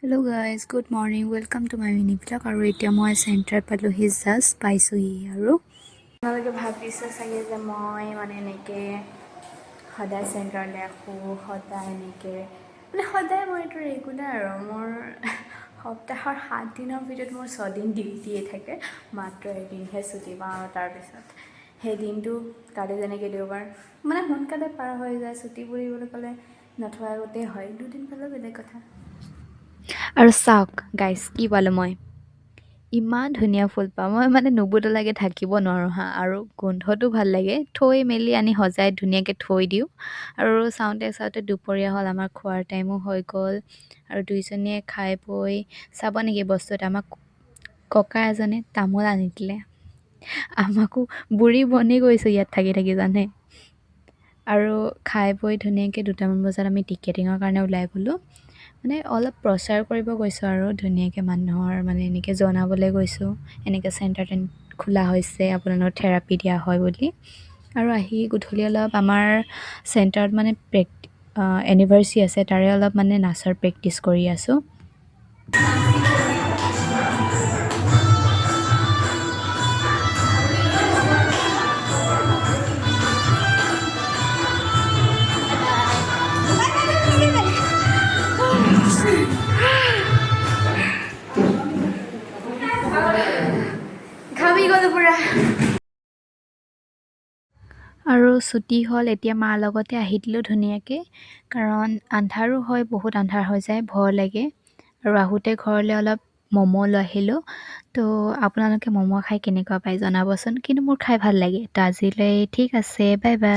hello' guys good morning welcome to my mini blog আৰু এতিয়া মই চেণ্টাৰ পালোহি জাষ্ট পাইছোঁহি আৰু আপোনালোকে ভাবিছে চাগে যে মই মানে এনেকৈ সদায় চেণ্টাৰলৈ আহোঁ সদায় এনেকৈ সদায় মই এইটো ৰেগুলাৰ আৰু মোৰ সপ্তাহৰ 7 দিনৰ ভিতৰত মোৰ 6 দিন ডিউটিয়ে থাকে মাত্ৰ এদিনহে ছুটি পাওঁ আৰু তাৰপিছত সেই দিনটো কালি যেনেকৈ দেওবাৰ মানে সোনকালে পাৰ হৈ যায় ছুটি বুলিবলৈ ক'লে নথোৱা আগতেই হয় দুদিন পালেও বেলেগ কথা আৰু চাওক গাইজ কি পালোঁ মই ইমান ধুনীয়া ফুল পাওঁ মই মানে নুবুটলাকৈ থাকিব নোৱাৰোঁ হা আৰু গোন্ধটো ভাল লাগে থৈ মেলি আনি সজাই ধুনীয়াকৈ থৈ দিওঁ আৰু চাওঁতে চাওঁতে দুপৰীয়া হ'ল আমাৰ খোৱাৰ টাইমো হৈ গ'ল আৰু দুইজনীয়ে খাই বৈ চাব নেকি বস্তু এটা আমাক ককা এজনে তামোল আনি দিলে আমাকো বুঢ়ী বনি গৈছোঁ ইয়াত থাকি থাকি জানে আৰু খাই বৈ ধুনীয়াকৈ 2টামান বজাত আমি টিকেটিঙৰ কাৰণে ওলাই গ'লোঁ মানে অলপ প্ৰচাৰ কৰিব গৈছোঁ আৰু ধুনীয়াকৈ মানুহৰ মানে এনেকৈ জনাবলৈ গৈছোঁ এনেকৈ চেণ্টাৰ খোলা হৈছে আপোনালোকৰ থেৰাপি দিয়া হয় বুলি আৰু আহি গধূলি অলপ আমাৰ চেণ্টাৰত মানে এনিভাৰ্চাৰী আছে তাৰে অলপ মানে নাচৰ প্ৰেক্টিচ কৰি আছোঁ ঘামি গ'লোঁ পুৰা আৰু ছুটি হ'ল এতিয়া মাৰ লগতে আহি দিলোঁ ধুনীয়াকৈ কাৰণ আন্ধাৰো হয় বহুত আন্ধাৰ হৈ যায় ভয় লাগে আৰু আহোঁতে ঘৰলৈ অলপ ম'ম' লৈ আহিলোঁ তো আপোনালোকে ম'ম' খাই কেনেকুৱা পায় জনাবচোন কিন্তু মোৰ খাই ভাল লাগে তো আজিলৈ ঠিক আছে বাই বাই